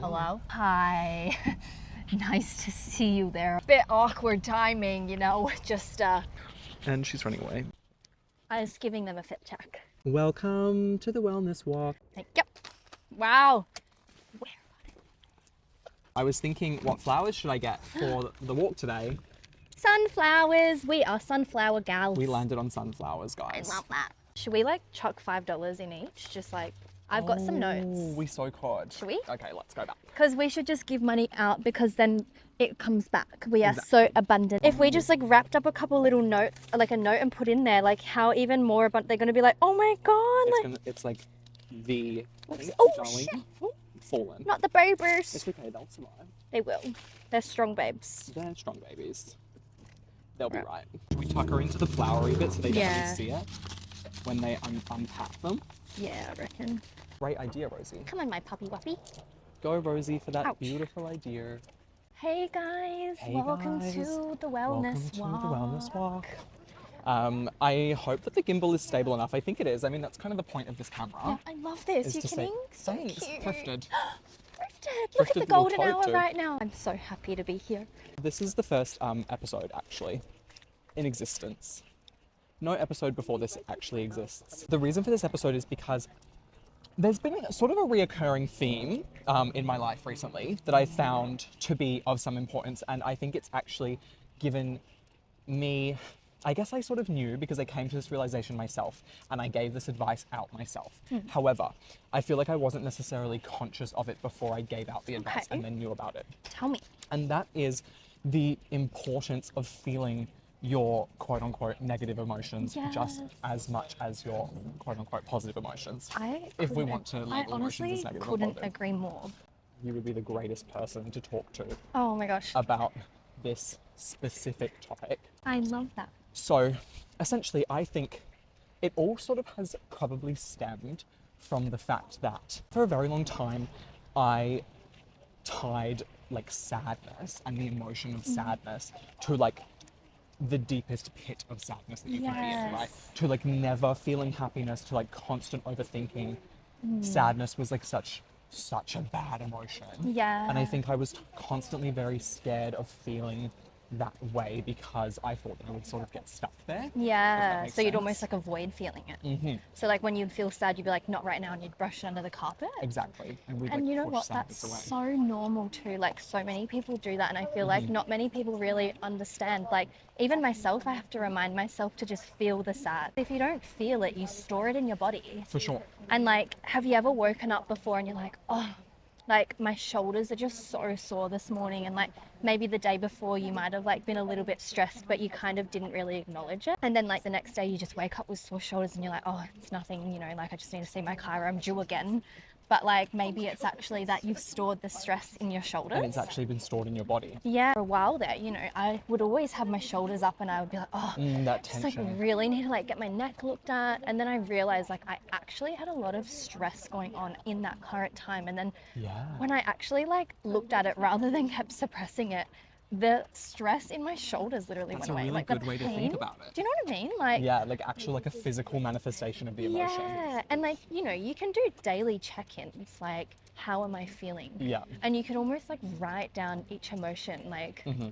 Hello? Hi. Nice to see you there. Bit awkward timing, you know, just And she's running away. I was giving them a fit check. Welcome to the wellness walk. Yep. Wow. I was thinking, what flowers should I get for the walk today? Sunflowers. We are sunflower gals. We landed on sunflowers, guys. I love that. Should we like chuck $5 in each? Just like, I've got some notes. We so could. Should we? Okay, let's go back. Because we should just give money out because then it comes back. We are so abundant. If we just like wrapped up a couple little notes, like a note and put in there, like how even more abundant, they're going to be like, oh my God. It's like the... Oh, darling. shit. Fallen. Not the babies. It's okay, they'll survive. They will. They're strong babes. They're strong babies. They'll be right. We tuck her into the flowery bit so they don't really see it when they unpack them. Yeah, I reckon. Great idea, Rosie. Come on, my puppy wuppy. Go, Rosie, for that Ouch. beautiful idea. Hey guys, Hey welcome guys. to the wellness walk. To the wellness walk. I hope that the gimbal is stable enough. I think it is. I mean, that's kind of the point of this camera. Yeah, I love this. is You to say, kidding? So thanks, cute. thrifted. Look at the Thrifted golden little hour tote. right now. I'm so happy to be here. This is the first episode, actually, in existence. No episode before this actually exists. The reason for this episode is because there's been sort of a reoccurring theme in my life recently that I found to be of some importance, and I think it's actually given me, I guess I sort of knew because I came to this realization myself and I gave this advice out myself. However, I feel like I wasn't necessarily conscious of it before I gave out the advice and then knew about it. Tell me. And that is the importance of feeling your quote-unquote negative emotions just as much as your quote-unquote positive emotions. If we want to label emotions as negative or couldn't positive. agree more. You would be the greatest person to talk to Oh my gosh. about this specific topic. I love that. So essentially, I think it all sort of has probably stemmed from the fact that for a very long time, I tied like sadness and the emotion of sadness to like the deepest pit of sadness that you can be in, right? To like never feeling happiness, to like constant overthinking. Sadness was like such a bad emotion. Yeah. And I think I was constantly very scared of feeling that way because I thought that I would sort of get stuck there. Yeah. makes So you'd sense. almost like avoid feeling it. Mm-hmm. So like when you'd feel sad, you'd be like, not right now, and you'd brush it under the carpet. Exactly. And we'd And like you know push what? sadness That's away. so normal too. Like so many people do that, and I feel like not many people really understand. Like even myself, I have to remind myself to just feel the sad. If you don't feel it, you store it in your body. For sure. And like, have you ever woken up before and you're like, oh, like my shoulders are just so sore this morning, and like maybe the day before you might have like been a little bit stressed, but you kind of didn't really acknowledge it. And then like the next day you just wake up with sore shoulders and you're like, oh, it's nothing, you know, like I just need to see my chiro, I'm due again. But like maybe it's actually that you've stored the stress in your shoulders. And it's actually been stored in your body. Yeah, for a while there, you know, I would always have my shoulders up and I would be like, oh, That just like tension. really need to like get my neck looked at. And then I realized like I actually had a lot of stress going on in that current time. And then Yeah. when I actually like looked at it rather than kept suppressing it, the stress in my shoulders literally That's went a away. really Like good the way to pain. think about it. Do you know what I mean? Like Yeah, like actual like a physical manifestation of the emotion. yeah, and like, you know, you can do daily check-ins, like how am I feeling? Yeah. And you can almost like write down each emotion, like Mm-hmm.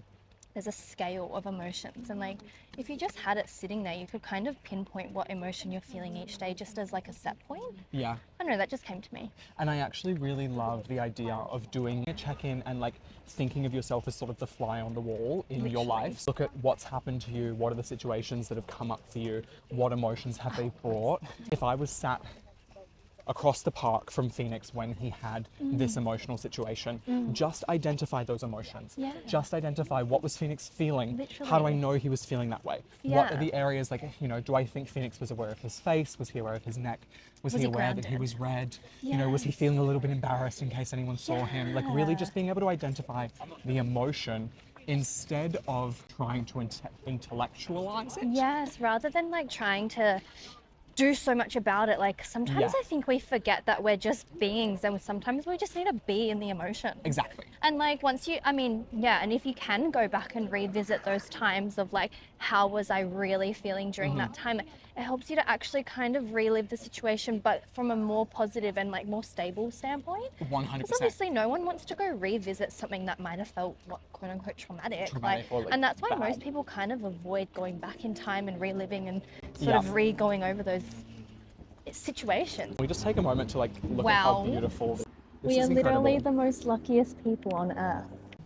there's a scale of emotions, and like if you just had it sitting there, you could kind of pinpoint what emotion you're feeling each day just as like a set point. Yeah. I don't know, that just came to me. And I actually really love the idea of doing a check-in and like thinking of yourself as sort of the fly on the wall in your Literally. life. Look at what's happened to you, what are the situations that have come up for you, what emotions have they brought. If I was sat across the park from Phoenix when he had this emotional situation, just identify those emotions. Yeah. Just identify what was Phoenix feeling. How do I Literally. know he was feeling that way? What Yeah. are the areas, like, you know, do I think Phoenix was aware of his face? Was he aware of his neck? Was he he aware that he grounded? was red? You know, was he feeling a little bit embarrassed in case anyone saw him? Like really just being able to identify the emotion instead of trying to intellectualize it. Yes, rather than like trying to do so much about it. Like sometimes Yeah. I think we forget that we're just beings, and sometimes we just need to be in the emotion. Exactly. And like once you, I mean, yeah, and if you can go back and revisit those times of like, how was I really feeling during that time, it helps you to actually kind of relive the situation, but from a more positive and like more stable standpoint. 100%. Because obviously no one wants to go revisit something that might have felt, what, quote unquote, traumatic. Or, like, and that's why bad. most people kind of avoid going back in time and reliving and sort Yeah. of re-going over those situations. We just take a moment to like look at Wow. how beautiful this We is. are literally Incredible. the most luckiest people on earth.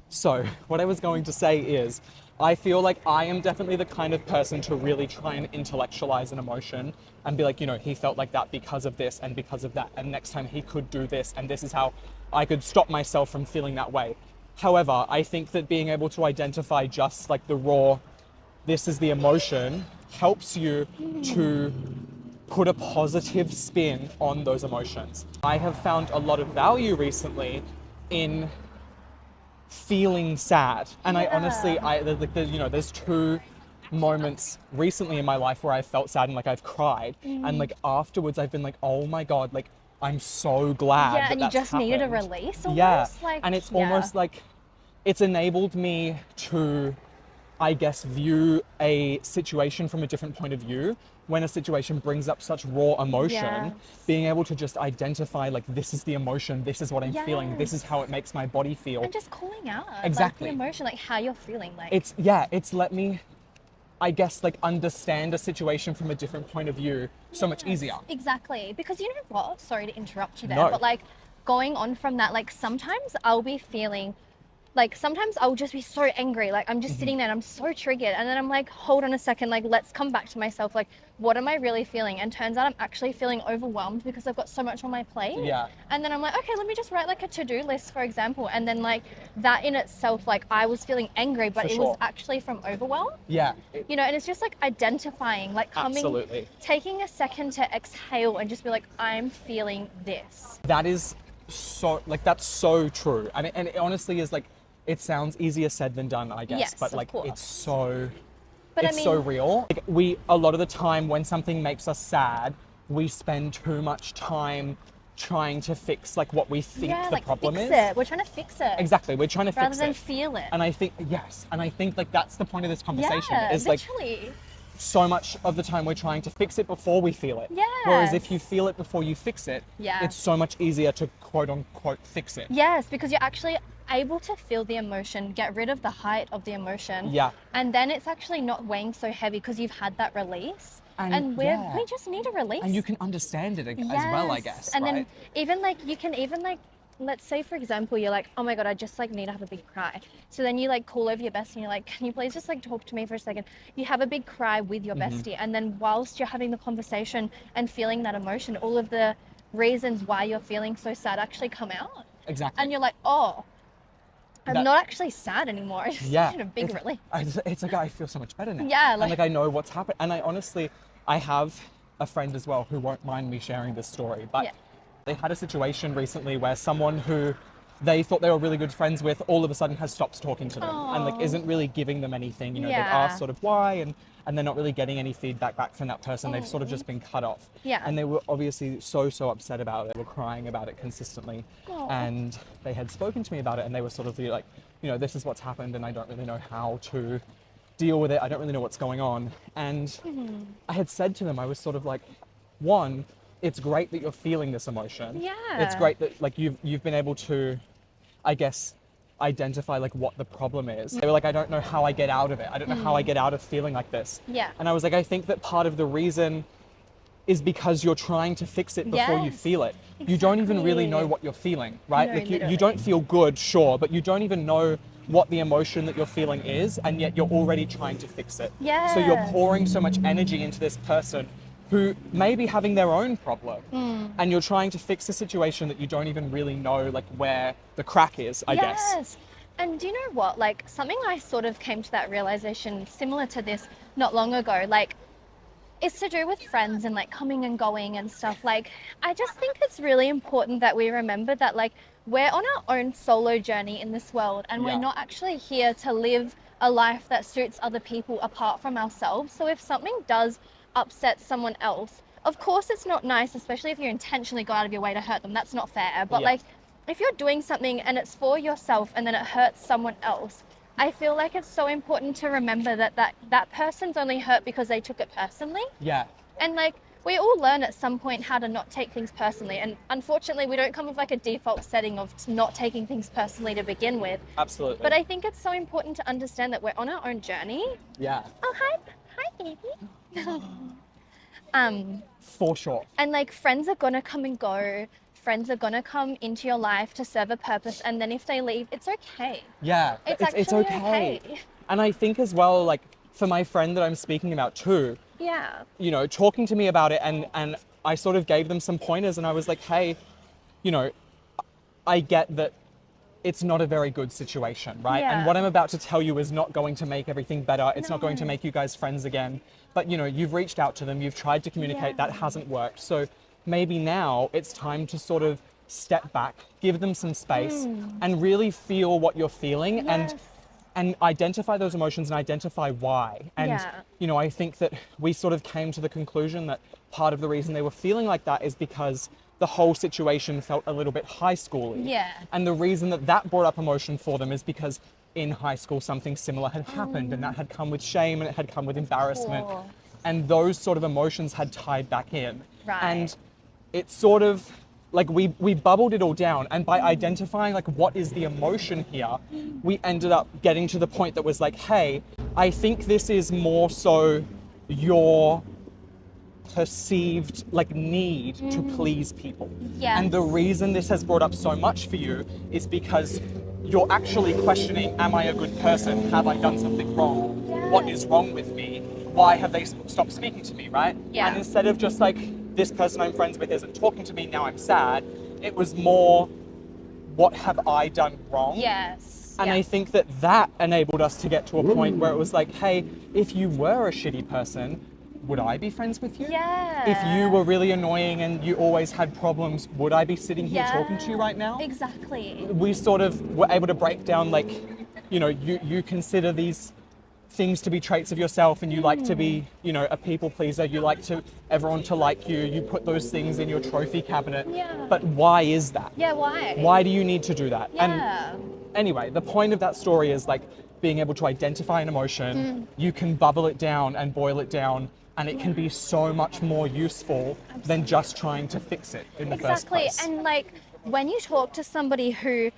So, what I was going to say is, I feel like I am definitely the kind of person to really try and intellectualize an emotion and be like, you know, he felt like that because of this and because of that, and next time he could do this, and this is how I could stop myself from feeling that way. However, I think that being able to identify just like the raw, this is the emotion, helps you to put a positive spin on those emotions. I have found a lot of value recently in feeling sad, and I honestly, there's two moments recently in my life where I felt sad and like I've cried, and like afterwards I've been like, oh my god, like I'm so glad Yeah, that and you that's just needed a happened. release Yeah, almost. Like, and it's yeah. almost like it's enabled me to, I guess, view a situation from a different point of view. When a situation brings up such raw emotion, Yes. being able to just identify like, this is the emotion, this is what I'm feeling, this is how it makes my body feel. And just calling out Exactly. like the emotion, like how you're feeling. Like It's let me, I guess, like understand a situation from a different point of view so much easier. Exactly. Because you know what? Sorry to interrupt you there, No. but like going on from that, like sometimes I'll be feeling like sometimes I'll just be so angry. Like I'm just sitting there and I'm so triggered. And then I'm like, hold on a second, like let's come back to myself. Like, what am I really feeling? And turns out I'm actually feeling overwhelmed because I've got so much on my plate. Yeah. And then I'm like, okay, let me just write like a to-do list, for example. And then like that in itself, like I was feeling angry, but For it was sure. actually from overwhelm. Yeah. You know, and it's just like identifying, like coming, Absolutely. taking a second to exhale and just be like, I'm feeling this. That is so, like, that's so true. I mean, and it honestly is like, it sounds easier said than done, I guess, Yes, but of like, course. it's so, But it's I so mean, real. Like, a lot of the time when something makes us sad, we spend too much time trying to fix like what we think yeah, the like problem fix is. it. We're trying to fix it. Exactly, we're trying to Rather fix than it. feel it. And I think, yes, and I think like that's the point of this conversation, Yeah, is like, literally. so much of the time we're trying to fix it before we feel it. Whereas if you Yes. feel it before you fix it, Yeah. it's so much easier to quote unquote fix it. Yes, because you're actually able to feel the emotion, get rid of the height of the emotion. Yeah. And then it's actually not weighing so heavy because you've had that release. And we yeah. just need a release. And you can understand it as well, I Yes. guess. And right? then even like you can even like, let's say for example you're like, oh my god, I just like need to have a big cry. So then you like call over your bestie and you're like, can you please just like talk to me for a second? You have a big cry with your bestie, and then whilst you're having the conversation and feeling that emotion, all of the reasons why you're feeling so sad actually come out. Exactly. And you're like, oh, I'm not actually sad anymore. I just need a big relief. It's like, I feel so much better now. Yeah, and like I know what's happened. And I honestly, I have a friend as well who won't mind me sharing this story, but Yeah. they had a situation recently where someone who they thought they were really good friends with all of a sudden has stopped talking to them and like Aw. isn't really giving them anything. You know, they've Yeah. asked sort of why, and they're not really getting any feedback back from that person. They've sort of just been cut off. Yeah. And they were obviously so upset about it. They were crying about it consistently. Aw. And they had spoken to me about it, and they were sort of like, you know, this is what's happened and I don't really know how to deal with it. I don't really know what's going on. And I had said to them, I was sort of like, one, it's great that you're feeling this emotion. Yeah. It's great that like you've been able to, I guess, identify like what the problem is. They were like, I don't know how I get out of it. I don't know how I get out of feeling like this. Yeah. And I was like, I think that part of the reason is because you're trying to fix it before you Yes, feel it. You don't even really know exactly. what you're feeling, right? No, Like you literally. don't feel good, sure, but you don't even know what the emotion that you're feeling is, and yet you're already trying to fix it. So you're Yes. pouring so much energy into this person who may be having their own problem, and you're trying to fix a situation that you don't even really know like where the crack is, I guess. Yes. And do you know what? Like something I sort of came to that realization similar to this not long ago, like it's to do with friends and like coming and going and stuff. Like I just think it's really important that we remember that like we're on our own solo journey in this world, and Yeah. we're not actually here to live a life that suits other people apart from ourselves. So if something does upset someone else, of course it's not nice, especially if you intentionally go out of your way to hurt them. That's not fair. But Yeah. like, if you're doing something and it's for yourself and then it hurts someone else, I feel like it's so important to remember that person's only hurt because they took it personally. Yeah. And like, we all learn at some point how to not take things personally. And unfortunately, we don't come with like a default setting of not taking things personally to begin with. Absolutely. But I think it's so important to understand that we're on our own journey. Yeah. Oh, hi, baby. For sure. And like, friends are gonna come and go. Friends are gonna come into your life to serve a purpose. And then if they leave, it's okay. Yeah. It's it's actually okay. okay. And I think as well, like for my friend that I'm speaking about too, Yeah. you know, talking to me about it, and I sort of gave them some pointers, and I was like, hey, you know, I get that it's not a very good situation, right? Yeah. And what I'm about to tell you is not going to make everything better. It's not going to No. make you guys friends again. But, you know, you've reached out to them, you've tried to communicate, Yeah. that hasn't worked. So maybe now it's time to sort of step back, give them some space, and really feel what you're feeling, Yes. and identify those emotions and identify why. And, Yeah. you know, I think that we sort of came to the conclusion that part of the reason they were feeling like that is because the whole situation felt a little bit high school-y. Yeah. And the reason that that brought up emotion for them is because in high school something similar had happened, and that had come with shame and it had come with embarrassment. course. And those sort of emotions had tied back in. Right. And it's sort of like we bubbled it all down, and by identifying like what is the emotion here, we ended up getting to the point that was like, hey, I think this is more so your perceived like need to please people. Yes. And the reason this has brought up so much for you is because you're actually questioning, am I a good person? Have I done something wrong? Yes. What is wrong with me? Why have they stopped speaking to me, right? Yeah. And instead of just like, this person I'm friends with isn't talking to me, now I'm sad, it was more, what have I done wrong? Yes. And yeah. I think that that enabled us to get to a point where it was like, hey, if you were a shitty person, would I be friends with you? Yeah. If you were really annoying and you always had problems, would I be sitting here talking to you right now? Exactly. We sort of were able to break down, like, you know, you consider these things to be traits of yourself, and you like to be, you know, a people pleaser, you like to everyone to like you, you put those things in your trophy cabinet. Yeah. But why is that? Yeah, why? Why do you need to do that? Yeah. And anyway, the point of that story is like being able to identify an emotion, you can bubble it down and boil it down, and it can be so much more useful than just trying to fix it in the first Exactly. place. And like, when you talk to somebody who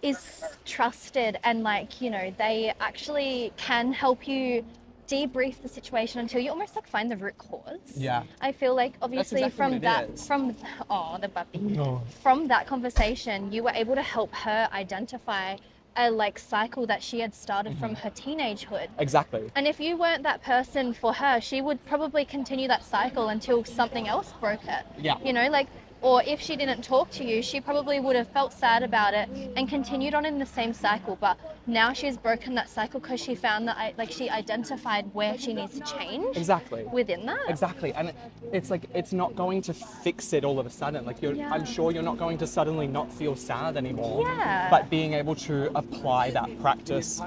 is trusted and like, you know, they actually can help you debrief the situation until you almost like find the root cause. Yeah. I feel like obviously exactly what it is. the puppy. No. From that conversation, you were able to help her identify a like cycle that she had started from her teenagehood. Exactly. And if you weren't that person for her, she would probably continue that cycle until something else broke it. Yeah. You know, like, or if she didn't talk to you, she probably would have felt sad about it and continued on in the same cycle. But now she's broken that cycle because she found that, like, she identified where she needs to change Exactly. within that. Exactly. And it's like, it's not going to fix it all of a sudden. Like, Yeah. I'm sure you're not going to suddenly not feel sad anymore. Yeah. But being able to apply that practice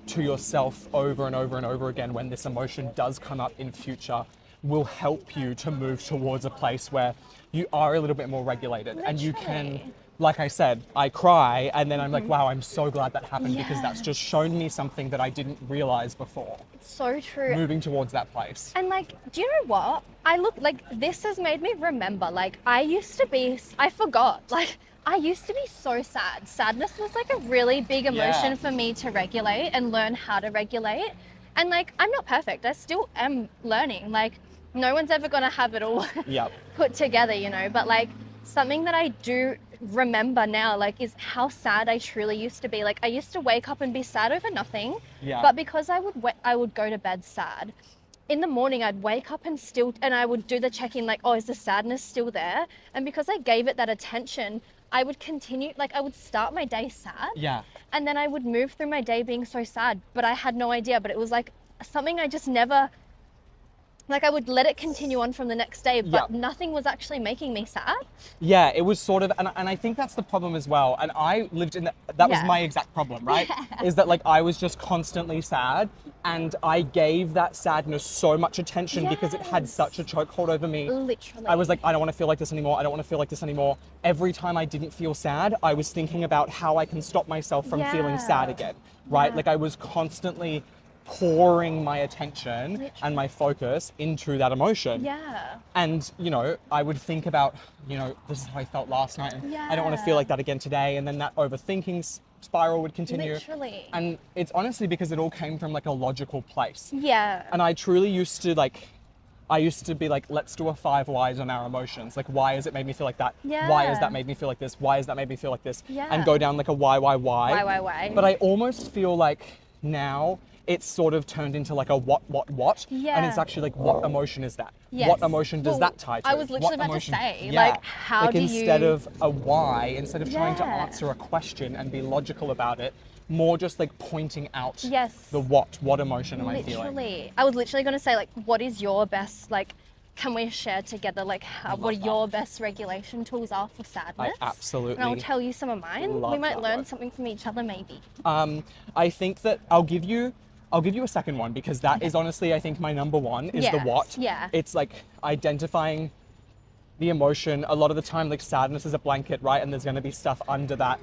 to yourself over and over and over again when this emotion does come up in future will help you to move towards a place where you are a little bit more regulated. And you can, Literally. like I said, I cry and then I'm like, wow, I'm so glad that happened, because that's Yes. just shown me something that I didn't realize before. So true. Moving towards that place. And like, do you know what? This has made me remember, like, I forgot, like, I used to be so sad. Sadness was like a really big emotion Yeah. for me to regulate and learn how to regulate. And like, I'm not perfect. I still am learning. Like, no one's ever gonna have it all Yep. put together, you know, but like, something that I do remember now, like, is how sad I truly used to be. Like, I used to wake up and be sad over nothing, Yeah. but because I would go to bed sad. In the morning, I'd wake up and I would do the check-in, like, oh, is the sadness still there? And because I gave it that attention, I would continue, like, I would start my day sad, Yeah. and then I would move through my day being so sad, but I had no idea. But it was like something I just never, like, I would let it continue on from the next day, but Yeah. nothing was actually making me sad. Yeah, it was sort of, and I think that's the problem as well. And I lived in that was Yeah. my exact problem, right? Is that like I was just constantly sad, And I gave that sadness so much attention because it had Yes. such a chokehold over me. Literally. I was like, I don't want to feel like this anymore. I don't want to feel like this anymore. Every time I didn't feel sad, I was thinking about how I can stop myself from feeling sad Yeah. again, right? Yeah. Like I was constantly pouring my attention Literally. and my focus into that emotion. Yeah. And, you know, I would think about, you know, this is how I felt last night. And I don't want to feel Yeah. like that again today. And then that overthinking spiral would continue. Literally. And it's honestly because it all came from like a logical place. Yeah. And I truly used to like, I used to be like, let's do a 5 whys on our emotions. Like, why has it made me feel like that? Why has Yeah. that made me feel like this? Why has that made me feel like this? Yeah. And go down like a why? Why? But I almost feel like now it's sort of turned into like a what? And Yeah. it's actually like, what emotion is that? Yes. What emotion does Well, that tie to? I was literally What about to emotion- say, Yeah. like, how like do instead you- of a why, instead of trying to Yeah. answer a question and be logical about it, more just like pointing out Yes. the what emotion am I feeling? Literally. I was literally going to say, like, what is your best, like, can we share together, like, what that. your best regulation tools are for sadness? absolutely And I'll tell you some of mine. love We might that learn one. something from each other, maybe. I think that I'll give you a second one because that is honestly, I think my number one is the Yes, what. yeah. It's like identifying the emotion. A lot of the time, like sadness is a blanket, right? And there's going to be stuff under that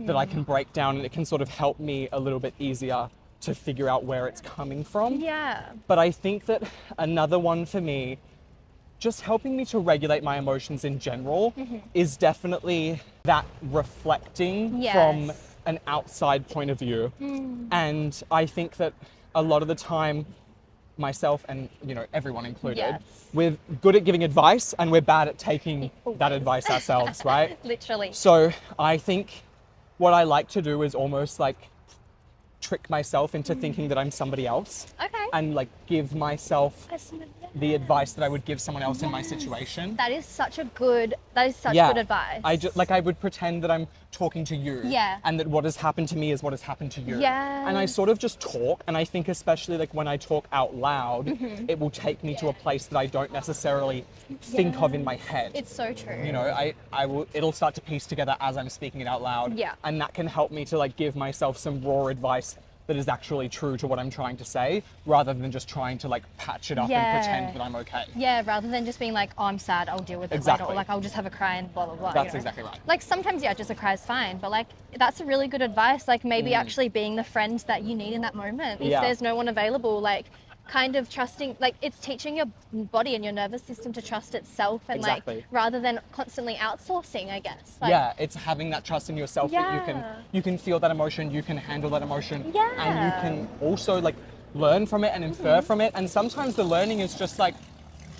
that I can break down, and it can sort of help me a little bit easier to figure out where it's coming from. Yeah. But I think that another one for me, just helping me to regulate my emotions in general, is definitely that reflecting from Yes. an outside point of view. And I think that a lot of the time, myself and, you know, everyone included, Yes. we're good at giving advice and we're bad at taking that advice ourselves, right? Literally. So I think what I like to do is almost like trick myself into thinking that I'm somebody else Okay. and like give myself Listen, the advice that I would give someone else in my situation. That is such good Yeah. good advice. I would pretend that I'm talking to you. Yeah. And that what has happened to me is what has happened to you. Yes. And I sort of just talk, and I think especially like when I talk out loud, Mm-hmm. it will take me to a place that I don't necessarily think of in my head. It's so true. You know, it'll start to piece together as I'm speaking it out loud. Yeah. And that can help me to like give myself some raw advice that is actually true to what I'm trying to say, rather than just trying to like patch it up and Yeah. pretend that I'm okay. Yeah, rather than just being like, oh, I'm sad, I'll deal with it Exactly. later, or like, I'll just have a cry and blah, blah, blah. That's you know? exactly right. Like, sometimes, yeah, just a cry is fine, but like, that's a really good advice. Like, maybe actually being the friend that you need in that moment. If Yeah. there's no one available, like, kind of trusting, like, it's teaching your body and your nervous system to trust itself, and Exactly. like, rather than constantly outsourcing, I guess. Like, Yeah, it's having that trust in yourself that Yeah. you can feel that emotion, you can handle that emotion, and you Yeah. can also like learn from it and infer from it. And sometimes the learning is just like,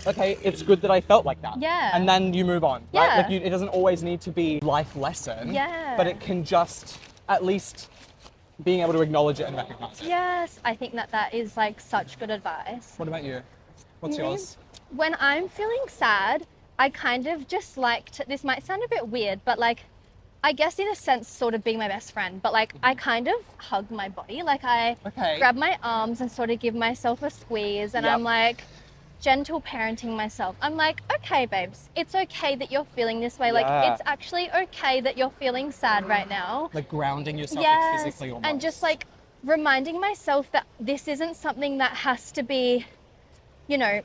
okay, it's good that I felt like that. Yeah. And then you move on. Yeah. Right? Like it doesn't always need to be life lesson. Yeah. But it can just at least being able to acknowledge it and recognize it. Yes, I think that is like such good advice. What about you? What's Mhm. yours? When I'm feeling sad, I kind of just like to, this might sound a bit weird, but like, I guess in a sense, sort of being my best friend, but like, I kind of hug my body. Like, I Okay. grab my arms and sort of give myself a squeeze, and Yep. I'm like, gentle parenting myself. I'm like, okay, babes, it's okay that you're feeling this way. Like, Yeah. it's actually okay that you're feeling sad right now. Like grounding yourself like, Yes, physically almost. and just like reminding myself that this isn't something that has to be, you know,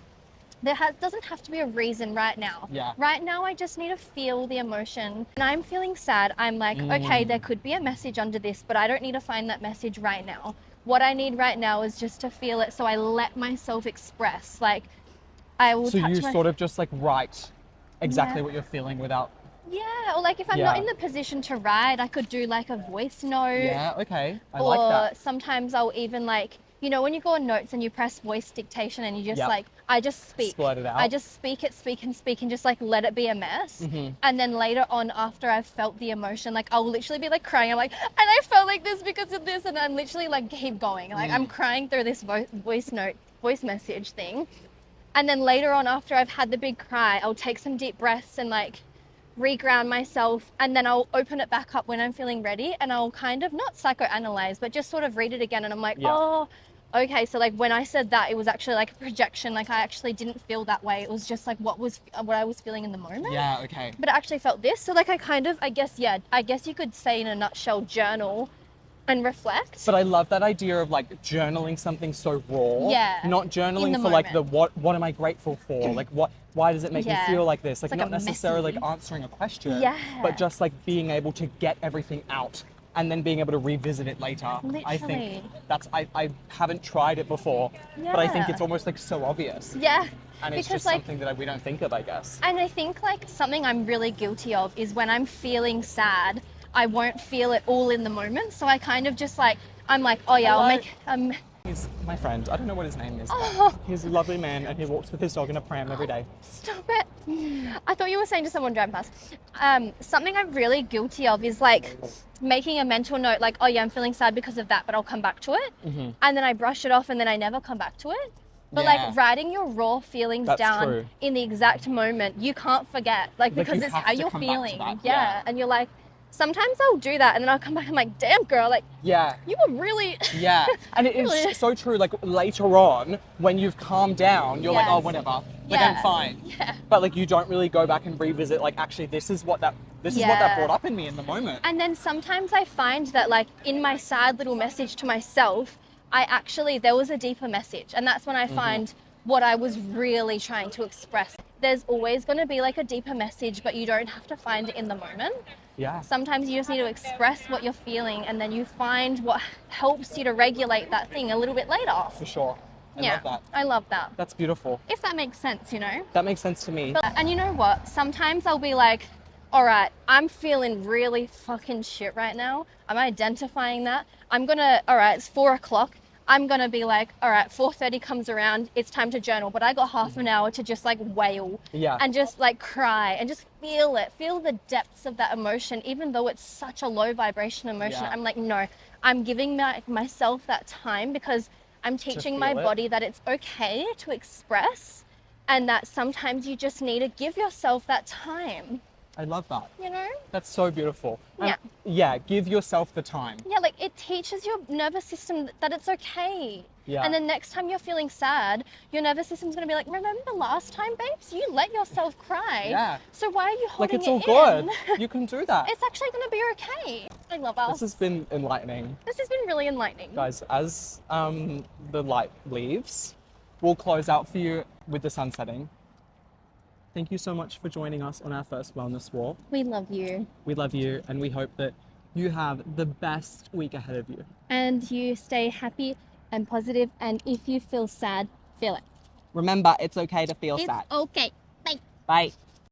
doesn't have to be a reason right now. Yeah. Right now, I just need to feel the emotion. When I'm feeling sad, I'm like, okay, there could be a message under this, but I don't need to find that message right now. What I need right now is just to feel it, so I let myself express. Like, I will So touch you my... sort of just like write exactly Yeah. what you're feeling without. Yeah, or like if I'm Yeah. not in the position to write, I could do like a voice note. Yeah, okay. I Or like that. sometimes I'll even like, you know, when you go on notes and you press voice dictation and you just Yep. like, I just speak. Splurt it out. I just speak and just like let it be a mess. Mm-hmm. And then later on, after I've felt the emotion, like I'll literally be like crying. I'm like, and I felt like this because of this. And I'm literally like keep going. Like I'm crying through this voice message thing. And then later on, after I've had the big cry, I'll take some deep breaths and like reground myself, and then I'll open it back up when I'm feeling ready, and I'll kind of not psychoanalyze, but just sort of read it again, and I'm like, Yeah. oh, okay, so like when I said that, it was actually like a projection. Like I actually didn't feel that way. It was just like what I was feeling in the moment. Yeah, okay. But I actually felt this. So like I guess you could say in a nutshell, journal and reflect. But I love that idea of like journaling something so raw. Yeah, Not in journaling the for like the moment. what am I grateful for? Like why does it make me Yeah. feel like this? Like, It's like not a necessarily messy. like answering a question. Yeah. But just like being able to get everything out and then being able to revisit it later. I think Literally. that's I haven't tried it before. But I think Yeah. it's almost like so obvious. Yeah. And it's because just like, something that we don't think of, I guess. and I think like something I'm really guilty of is when I'm feeling sad, I won't feel it all in the moment. So I kind of just like, I'm like, oh yeah, I'll Hello. make, He's my friend. I don't know what his name is. But Oh. he's a lovely man and he walks with his dog in a pram every day. Stop it. I thought you were saying to someone driving past. Something I'm really guilty of is like making a mental note, like, oh yeah, I'm feeling sad because of that, but I'll come back to it. Mm-hmm. And then I brush it off and then I never come back to it. But Yeah. like writing your raw feelings That's down true. in the exact moment, you can't forget, like because you it's have how to you're come back to feeling. that, Yeah. yeah. And you're like, sometimes I'll do that and then I'll come back and I'm like, damn girl, like Yeah. you were really Yeah. And it Really? is so true. Like later on, when you've calmed down, you're like, oh, Yes. whatever. Like Yeah. I'm fine. Yeah. But like you don't really go back and revisit. Like actually, this is what that Yeah. brought up in me in the moment. And then sometimes I find that like in my sad little message to myself, there was a deeper message. And that's when I find what I was really trying to express. There's always going to be like a deeper message, but you don't have to find it in the moment. Yeah. Sometimes you just need to express what you're feeling and then you find what helps you to regulate that thing a little bit later. For sure. I Yeah, love that. I love that. That's beautiful. If that makes sense, you know? That makes sense to me. And you know what? Sometimes I'll be like, all right, I'm feeling really fucking shit right now. I'm identifying that. All right, it's 4:00. I'm gonna be like, all right, 4:30 comes around, it's time to journal, but I got half an hour to just like wail Yeah. and just like cry and just feel the depths of that emotion, even though it's such a low vibration emotion. Yeah. I'm like, no, I'm giving myself that time because I'm teaching my feel it. body that it's okay to express and that sometimes you just need to give yourself that time, I love that. you know? That's so beautiful. And Yeah. Yeah. Give yourself the time. Yeah, like it teaches your nervous system that it's okay. Yeah. And then next time you're feeling sad, your nervous system's gonna be like, remember last time, babes? You let yourself cry. Yeah. So why are you Like holding it's all it in? good. You can do that. It's actually gonna be okay. I love us. This has been enlightening. This has been really enlightening. Guys, as the light leaves, we'll close out for you with the sun setting. Thank you so much for joining us on our first wellness walk. We love you. We love you and we hope that you have the best week ahead of you. And you stay happy and positive, and if you feel sad, feel it. Remember, it's okay to feel It's sad. okay. Bye. Bye.